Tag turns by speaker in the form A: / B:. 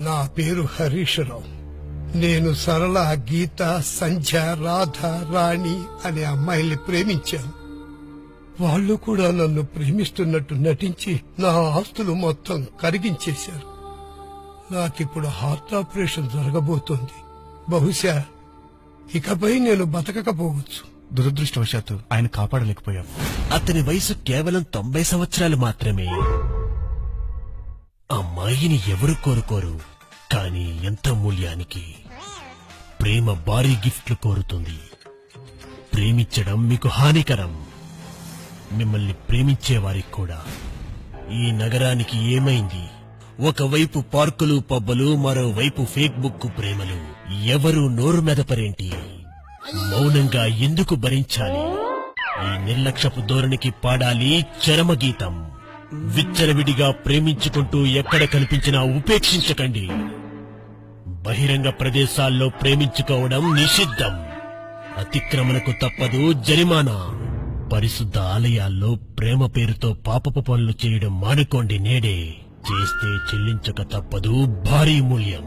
A: నా పేరు హరీశ్రావు. నేను సరళ, గీత, సంధ్య, రాధ, రాణి అనే అమ్మాయిల్ని ప్రేమించాను. వాళ్ళు కూడా నన్ను ప్రేమిస్తున్నట్టు నటించి నా ఆస్తులు మొత్తం కరిగించేశారు. నాకిప్పుడు హార్ట్ ఆపరేషన్ జరగబోతోంది. బహుశా ఇకపై నేను బతకకపోవచ్చు.
B: దురదృష్టవశాత్తు ఆయన కాపాడలేకపోయాం.
C: అతని వయసు కేవలం 90 సంవత్సరాలు మాత్రమే. అమ్మాయిని ఎవరు కోరుకోరు, కాని ఎంత మూల్యానికి. ప్రేమ భారీ గిఫ్ట్లు కోరుతుంది. ప్రేమించడం మీకు హానికరం. మిమ్మల్ని ప్రేమించేవారికి కూడా. ఈ నగరానికి ఏమైంది? ఒకవైపు పార్కులు, పబ్బులు, మరోవైపు ఫేక్ బుక్ ప్రేమలు. ఎవరు నోరు మెదపరేంటి? మౌనంగా ఎందుకు భరించాలి? ఈ నిర్లక్ష్యపు ధోరణికి పాడాలి చరమగీతం. విచ్చలవిడిగా ప్రేమించుకుంటూ ఎక్కడ కనిపించినా ఉపేక్షించకండి. బహిరంగ ప్రదేశాల్లో ప్రేమించుకోవడం నిషిద్ధం. అతిక్రమణకు తప్పదు జరిమానా. పరిశుద్ధ ఆలయాల్లో ప్రేమ పేరుతో పాపపు పనులు చేయడం మానుకోండి. నేడే చేస్తే చెల్లించక తప్పదు భారీ మూల్యం.